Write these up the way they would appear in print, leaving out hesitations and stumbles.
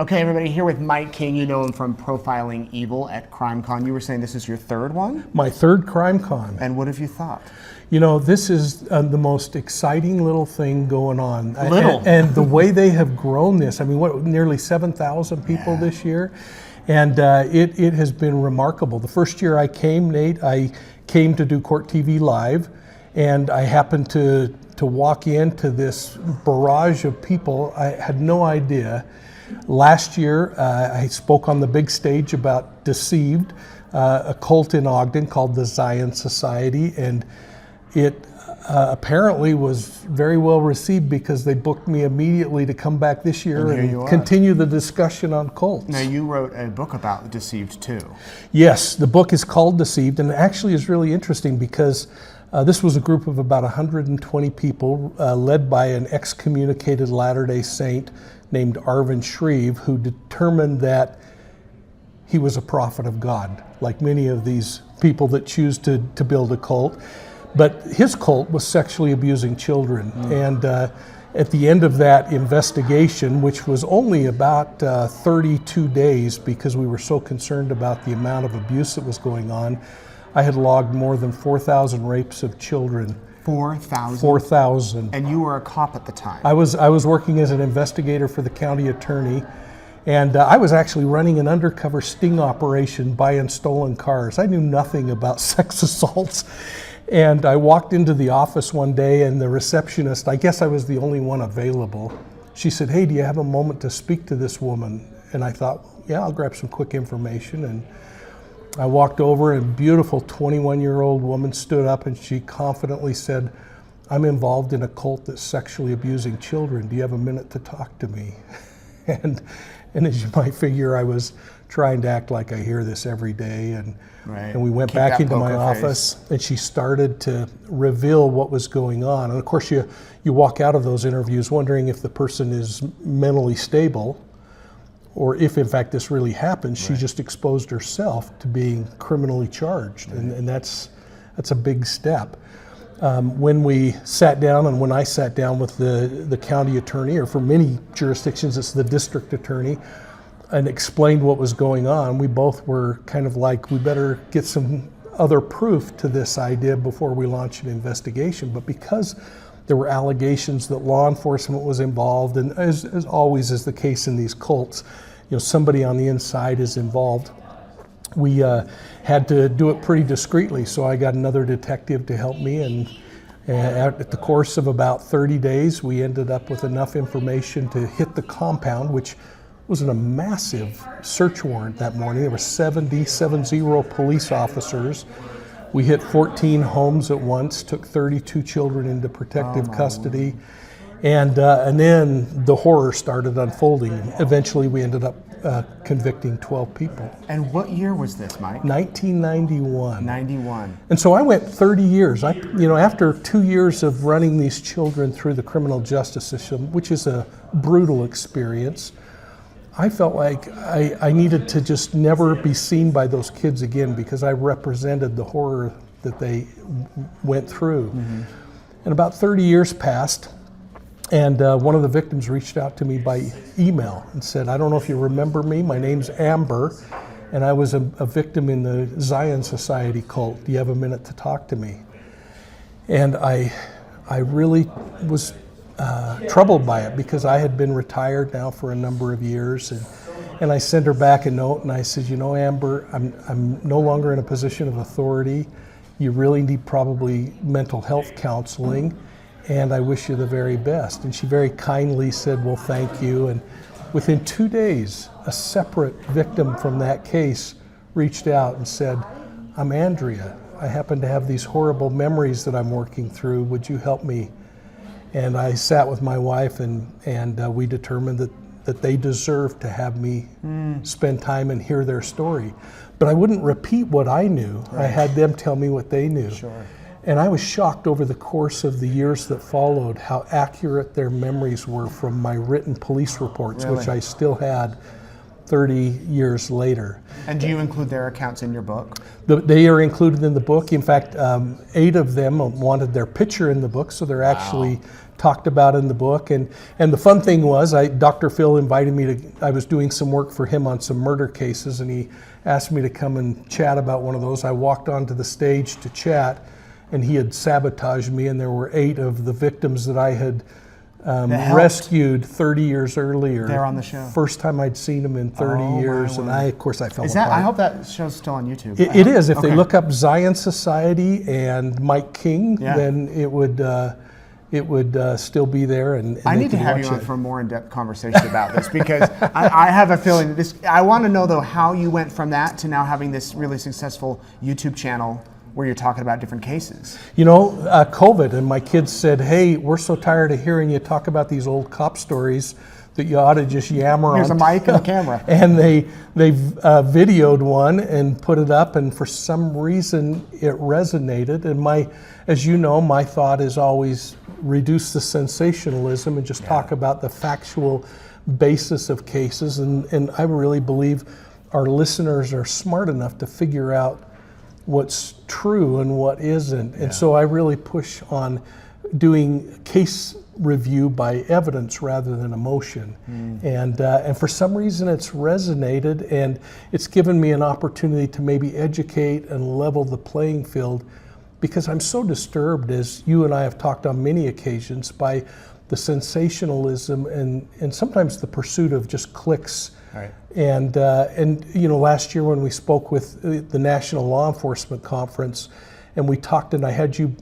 Okay, everybody, here with Mike King. You know him from Profiling Evil at CrimeCon. You were saying this is your third one? My third CrimeCon. And what have you thought? You know, this is the most exciting little thing going on. Little. And the way they have grown this, I mean, what, nearly 7,000 people this year? And it has been remarkable. The first year I came, Nate, I came to do Court TV Live, and I happened to walk into this barrage of people. I had no idea. Last year, I spoke on the big stage about Deceived, a cult in Ogden called the Zion Society, and it apparently was very well received because they booked me immediately to come back this year and continue the discussion on cults. Now, you wrote a book about Deceived too. Yes, the book is called Deceived, and it actually is really interesting because this was a group of about 120 people led by an excommunicated Latter-day Saint named Arvin Shreve, who determined that he was a prophet of God, like many of these people that choose to build a cult. But his cult was sexually abusing children. And at the end of that investigation, which was only about 32 days because we were so concerned about the amount of abuse that was going on, I had logged more than 4,000 rapes of children. 4,000? 4,000. And you were a cop at the time? I was working as an investigator for the county attorney, and I was actually running an undercover sting operation buying stolen cars. I knew nothing about sex assaults. And I walked into the office one day, and the receptionist, I guess I was the only one available, she said, "Hey, do you have a moment to speak to this woman?" And I thought, yeah, I'll grab some quick information. And I walked over, and a beautiful 21-year-old woman stood up, and she confidently said, "I'm involved in a cult that's sexually abusing children. Do you have a minute to talk to me?" And as you might figure, I was trying to act like I hear this every day. And we went back into my office, and she started to reveal what was going on. And of course, you walk out of those interviews wondering if the person is mentally stable, or if in fact this really happened. She just exposed herself to being criminally charged, and that's a big step. When we sat down, and when I sat down with the county attorney, or for many jurisdictions it's the district attorney, and explained what was going on, we both were kind of like, we better get some other proof to this idea before we launch an investigation. But because there were allegations that law enforcement was involved, and as always is the case in these cults, you know, somebody on the inside is involved, we had to do it pretty discreetly. So I got another detective to help me, and at the course of about 30 days, we ended up with enough information to hit the compound, which was a massive search warrant that morning. There were 70 police officers. We hit 14 homes at once, took 32 children into protective custody, and then the horror started unfolding. Eventually, we ended up convicting 12 people. And what year was this, Mike? 1991. 91. And so I went 30 years. After 2 years of running these children through the criminal justice system, which is a brutal experience, I felt like I needed to just never be seen by those kids again, because I represented the horror that they went through. And about 30 years passed, and one of the victims reached out to me by email and said, "I don't know if you remember me, my name's Amber, and I was a victim in the Zion Society cult. Do you have a minute to talk to me?" And I really was troubled by it, because I had been retired now for a number of years, and I sent her back a note, and I said, "You know, Amber, I'm no longer in a position of authority. You really need probably mental health counseling, and I wish you the very best." And she very kindly said, "Well, thank you." And within 2 days, a separate victim from that case reached out and said, "I'm Andrea. I happen to have these horrible memories that I'm working through. Would you help me?" And I sat with my wife, and we determined that they deserved to have me spend time and hear their story. But I wouldn't repeat what I knew. I had them tell me what they knew. And I was shocked over the course of the years that followed how accurate their memories were from my written police reports, which I still had 30 years later. And do you include their accounts in your book? They are included in the book. In fact, 8 of them wanted their picture in the book, so they're actually talked about in the book. And the fun thing was, Dr. Phil invited me to, I was doing some work for him on some murder cases, and he asked me to come and chat about one of those. I walked onto the stage to chat, and he had sabotaged me, and there were 8 of the victims that I had rescued 30 years earlier. They're on the show. First time I'd seen him in 30 years, and of course I fell apart. I hope that show's still on YouTube. It is. If they look up Zion Society and Mike King, then it would still be there. And I need to have you on for a more in-depth conversation about this, because I have a feeling that this. I want to know though how you went from that to now having this really successful YouTube channel where you're talking about different cases. You know, COVID, and my kids said, "Hey, we're so tired of hearing you talk about these old cop stories that you ought to just yammer on." Here's a mic and a camera. And they videoed one and put it up, and for some reason it resonated. And as you know, my thought is always reduce the sensationalism and just talk about the factual basis of cases. And I really believe our listeners are smart enough to figure out what's true and what isn't. And so I really push on doing case review by evidence rather than emotion. And for some reason it's resonated, and it's given me an opportunity to maybe educate and level the playing field, because I'm so disturbed, as you and I have talked on many occasions, by the sensationalism and sometimes the pursuit of just clicks. Right. And you know, last year when we spoke with the National Law Enforcement Conference, and we talked, and I had you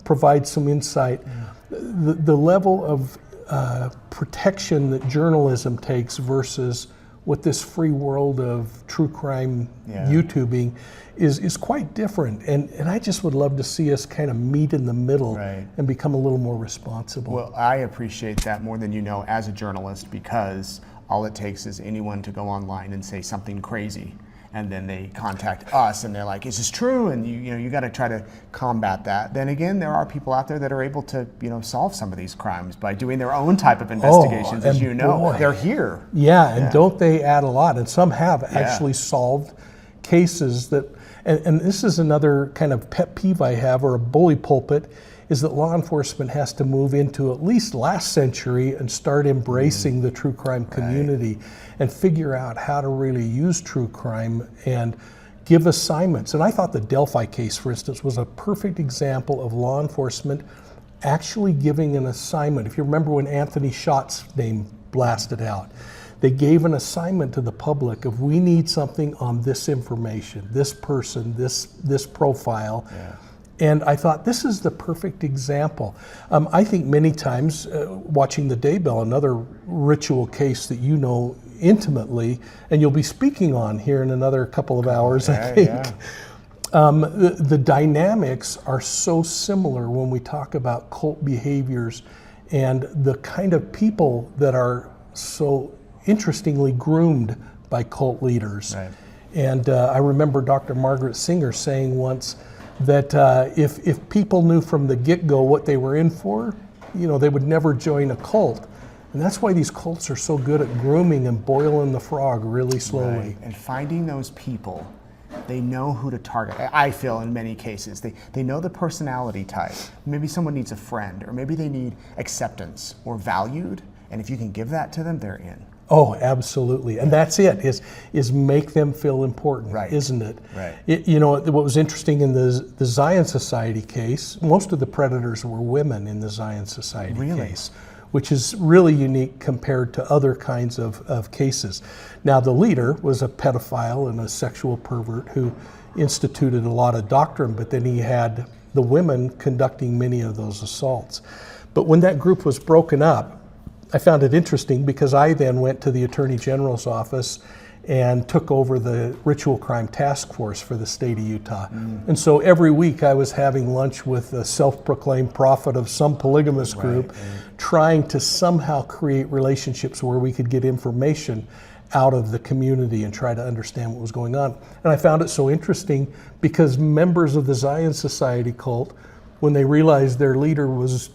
provide some insight, the level of protection that journalism takes versus what this free world of true crime YouTubing is quite different. And I just would love to see us kind of meet in the middle and become a little more responsible. Well, I appreciate that more than you know as a journalist, because all it takes is anyone to go online and say something crazy, and then they contact us and they're like, "Is this true?" And you got to try to combat that. Then again, there are people out there that are able to solve some of these crimes by doing their own type of investigations. As you know, boy, they're here. And don't they add a lot? And some have actually solved cases that. And this is another kind of pet peeve I have, or a bully pulpit, is that law enforcement has to move into at least last century and start embracing the true crime community and figure out how to really use true crime and give assignments. And I thought the Delphi case, for instance, was a perfect example of law enforcement actually giving an assignment. If you remember when Anthony Schott's name blasted out, they gave an assignment to the public of, we need something on this information, this person, this profile. And I thought, this is the perfect example. I think many times, watching the Daybell, another ritual case that you know intimately, and you'll be speaking on here in another couple of hours, I think. The dynamics are so similar when we talk about cult behaviors and the kind of people that are so interestingly groomed by cult leaders. And I remember Dr. Margaret Singer saying once that if people knew from the get-go what they were in for, they would never join a cult. And that's why these cults are so good at grooming and boiling the frog really slowly. And finding those people, they know who to target. I feel in many cases, they know the personality type. Maybe someone needs a friend, or maybe they need acceptance or valued. And if you can give that to them, they're in. Oh, absolutely. And that's it, is make them feel important, isn't it? What was interesting in the Zion Society case, most of the predators were women in the Zion Society case, which is really unique compared to other kinds of cases. Now, the leader was a pedophile and a sexual pervert who instituted a lot of doctrine, but then he had the women conducting many of those assaults. But when that group was broken up, I found it interesting because I then went to the Attorney General's office and took over the Ritual Crime Task Force for the state of Utah. And so every week I was having lunch with a self-proclaimed prophet of some polygamous group, trying to somehow create relationships where we could get information out of the community and try to understand what was going on. And I found it so interesting because members of the Zion Society cult, when they realized their leader was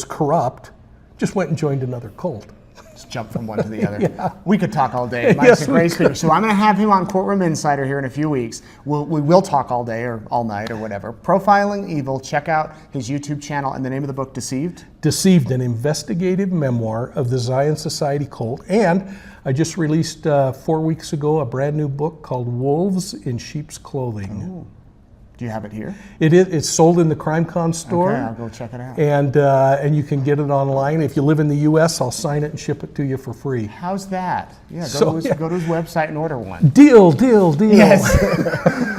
corrupt, just went and joined another cult. Just jump from one to the other. Yeah. We could talk all day. Mike's Yes, a we great speaker. So I'm going to have him on Courtroom Insider here in a few weeks. We will talk all day or all night or whatever. Profiling Evil. Check out his YouTube channel and the name of the book, Deceived. Deceived, an investigative memoir of the Zion Society cult. And I just released 4 weeks ago a brand new book called Wolves in Sheep's Clothing. Ooh. Do you have it here? It's sold in the CrimeCon store. Okay, I'll go check it out. And you can get it online. If you live in the U.S., I'll sign it and ship it to you for free. How's that? Yeah, So, go to his website and order one. Deal. Yes.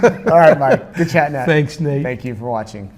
All right, Mike. Good chatting. Thanks, Nate. Thank you for watching.